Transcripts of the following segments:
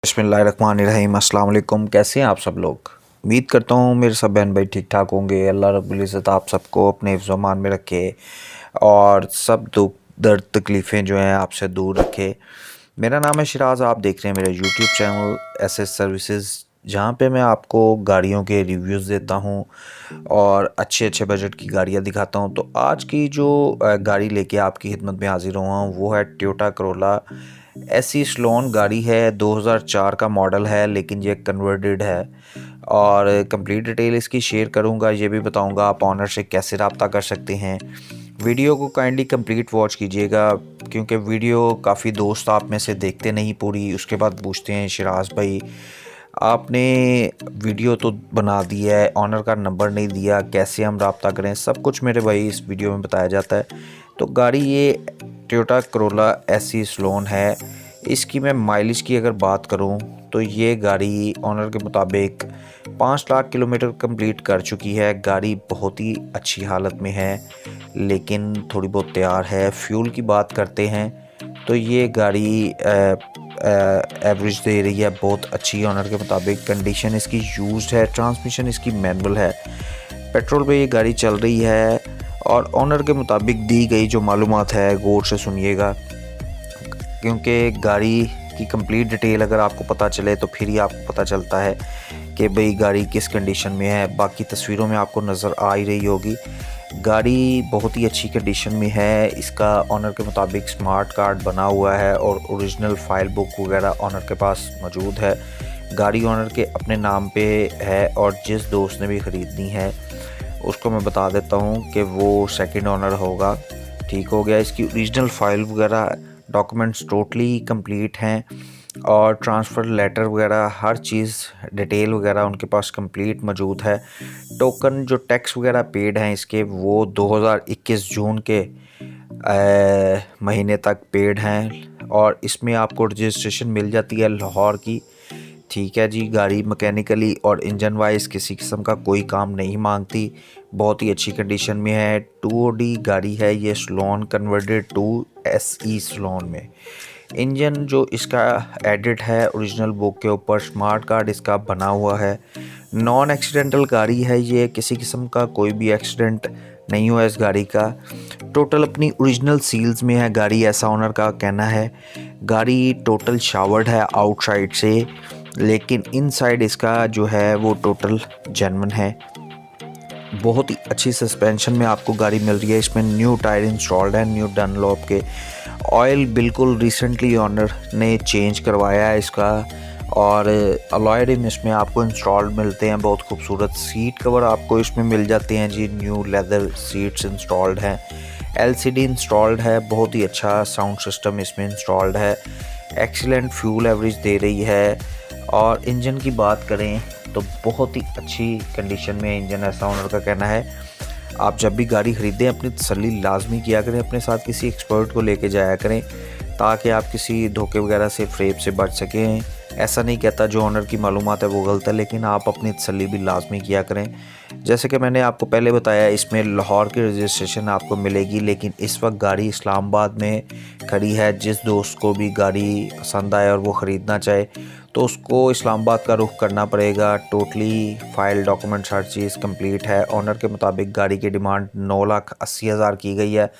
बिस्मिल्लाहिर्रहमानिर्रहीम। अस्सलाम वालेकुम। कैसे हैं आप सब लोग? उम्मीद करता हूँ मेरे सब बहन भाई ठीक ठाक होंगे। अल्लाह रब्बुल इज़्ज़त आप सबको अपने हिफ्ज़ व अमान में रखे और सब दुख दर्द तकलीफ़ें जो हैं आपसे दूर रखे। मेरा नाम है शिराज, आप देख रहे हैं मेरा यूट्यूब चैनल एसएस सर्विसेज, जहाँ पे मैं आपको गाड़ियों के रिव्यूज़ देता हूँ और अच्छे अच्छे बजट की गाड़ियाँ दिखाता हूँ। तो आज की जो गाड़ी लेके आपकी खिदमत में हाजिर हुआ हूँ वो है टोयोटा करोला एसी स्लोन। गाड़ी है 2004 का मॉडल है, लेकिन ये कन्वर्टेड है और कंप्लीट डिटेल इसकी शेयर करूंगा। ये भी बताऊंगा आप ऑनर से कैसे रब्ता कर सकते हैं। वीडियो को काइंडली कंप्लीट वॉच कीजिएगा, क्योंकि वीडियो काफ़ी दोस्त आप में से देखते नहीं पूरी, उसके बाद पूछते हैं शिराज भाई आपने वीडियो तो बना दी है, ऑनर का नंबर नहीं दिया, कैसे हम रब्ता करें। सब कुछ मेरे भाई इस वीडियो में बताया जाता है। तो गाड़ी ये टोयोटा करोला एसी स्लोन है। इसकी मैं माइलेज की अगर बात करूं तो ये गाड़ी ऑनर के मुताबिक 5 लाख किलोमीटर कंप्लीट कर चुकी है। गाड़ी बहुत ही अच्छी हालत में है, लेकिन थोड़ी बहुत तैयार है। फ्यूल की बात करते हैं तो ये गाड़ी एवरेज दे रही है, बहुत अच्छी ऑनर के मुताबिक। कंडीशन इसकी यूज्ड है, ट्रांसमिशन इसकी मैनुअल है, पेट्रोल पे ये गाड़ी चल रही है और ऑनर के मुताबिक दी गई जो मालूमात है गौर से सुनिएगा, क्योंकि गाड़ी की कंप्लीट डिटेल अगर आपको पता चले तो फिर ही आपको पता चलता है कि भाई गाड़ी किस कंडीशन में है। बाकी तस्वीरों में आपको नज़र आ ही रही होगी, गाड़ी बहुत ही अच्छी कंडीशन में है। इसका ऑनर के मुताबिक स्मार्ट कार्ड बना हुआ है और ओरिजिनल फाइल बुक वगैरह ऑनर के पास मौजूद है। गाड़ी ऑनर के अपने नाम पे है और जिस दोस्त ने भी ख़रीदनी है उसको मैं बता देता हूँ कि वो सेकंड ओनर होगा। ठीक हो गया। इसकी ओरिजिनल फाइल वगैरह डॉक्यूमेंट्स टोटली कंप्लीट हैं और ट्रांसफ़र लेटर वगैरह हर चीज़ डिटेल वगैरह उनके पास कंप्लीट मौजूद है। टोकन जो टैक्स वगैरह पेड हैं इसके वो 2021 जून के महीने तक पेड हैं और इसमें आपको रजिस्ट्रेशन मिल जाती है लाहौर की। ठीक है जी। गाड़ी मैकेनिकली और इंजन वाइज किसी किस्म का कोई काम नहीं मांगती, बहुत ही अच्छी कंडीशन में है। 2OD गाड़ी है ये, saloon converted to SE saloon में। इंजन जो इसका एडिट है ओरिजिनल बुक के ऊपर, स्मार्ट कार्ड इसका बना हुआ है। नॉन एक्सीडेंटल गाड़ी है ये, किसी किस्म का कोई भी एक्सीडेंट नहीं हुआ इस गाड़ी का। टोटल अपनी ओरिजिनल सील्स में है गाड़ी, ऐसा ओनर का कहना है। गाड़ी टोटल शावर्ड है आउटसाइड से, लेकिन इनसाइड इसका जो है वो टोटल जेन्युइन है। बहुत ही अच्छी सस्पेंशन में आपको गाड़ी मिल रही है। इसमें न्यू टायर इंस्टॉल्ड है, न्यू डनलॉप के। ऑयल बिल्कुल रिसेंटली ऑनर ने चेंज करवाया है इसका और अलॉय रिम इसमें आपको इंस्टॉल्ड मिलते हैं, बहुत खूबसूरत। सीट कवर आपको इसमें मिल जाते हैं जी, न्यू लेदर सीट्स इंस्टॉल्ड हैं। LCD इंस्टॉल्ड है, बहुत ही अच्छा साउंड सिस्टम इसमें इंस्टॉल्ड है। एक्सीलेंट फ्यूल एवरेज दे रही है। और इंजन की बात करें तो बहुत ही अच्छी कंडीशन में इंजन, ऐसा ओनर का कहना है। आप जब भी गाड़ी ख़रीदें अपनी तसल्ली लाजमी किया करें, अपने साथ किसी एक्सपर्ट को लेके जाया करें ताकि आप किसी धोखे वगैरह से, फ्रेब से बच सकें। ऐसा नहीं कहता जो ऑनर की मालूमात है वो गलत है, लेकिन आप अपनी तसल्ली भी लाजमी किया करें। जैसे कि मैंने आपको पहले बताया, इसमें लाहौर की रजिस्ट्रेशन आपको मिलेगी, लेकिन इस वक्त गाड़ी इस्लामाबाद में खड़ी है। जिस दोस्त को भी गाड़ी पसंद आए और वो ख़रीदना चाहे तो उसको इस्लामाबाद का रुख करना पड़ेगा। टोटली फ़ाइल डॉक्यूमेंट्स हर चीज़ कंप्लीट है। ऑनर के मुताबिक गाड़ी की डिमांड 9,80,000 की गई है।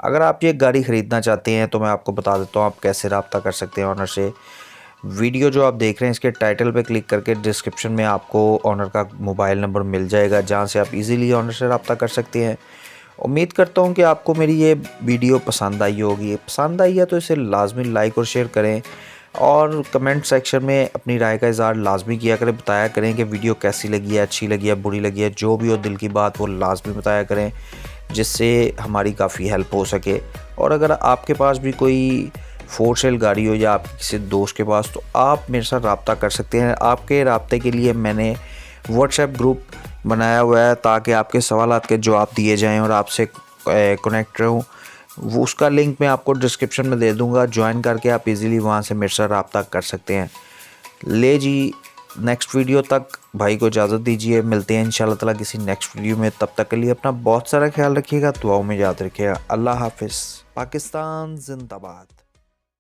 अगर आप ये गाड़ी ख़रीदना चाहते हैं तो मैं आपको बता देता हूँ आप कैसे रब्ता कर सकते हैं ऑनर से। वीडियो जो आप देख रहे हैं इसके टाइटल पे क्लिक करके डिस्क्रिप्शन में आपको ऑनर का मोबाइल नंबर मिल जाएगा, जहाँ से आप इजीली ऑनर से रब्ता कर सकते हैं। उम्मीद करता हूँ कि आपको मेरी ये वीडियो पसंद आई होगी। पसंद आई है तो इसे लाजमी लाइक और शेयर करें और कमेंट सेक्शन में अपनी राय का इज़हार लाजमी किया करें। बताया करें कि वीडियो कैसी लगी है, अच्छी लगी है, बुरी लगी है, जो भी हो दिल की बात वो लाजमी बताया करें, जिससे हमारी काफ़ी हेल्प हो सके। और अगर आपके पास भी कोई फोर सेल गाड़ी हो या आपके किसी दोस्त के पास, तो आप मेरे साथ रब्ता कर सकते हैं। आपके रब्ते के लिए मैंने व्हाट्सएप ग्रुप बनाया हुआ है ताकि आपके सवालात के जवाब दिए जाएं और आपसे कनेक्ट रहूं। वो उसका लिंक मैं आपको डिस्क्रिप्शन में दे दूंगा, ज्वाइन करके आप इजीली वहां से मेरे साथ रब्ता कर सकते हैं। ले जी, नेक्स्ट वीडियो तक भाई को इजाज़त दीजिए। मिलते हैं इंशाल्लाह ताला किसी नेक्स्ट वीडियो में। तब तक के लिए अपना बहुत सारा ख्याल रखिएगा, दुआओं में याद रखिएगा। अल्लाह हाफिज़। पाकिस्तान जिंदाबाद।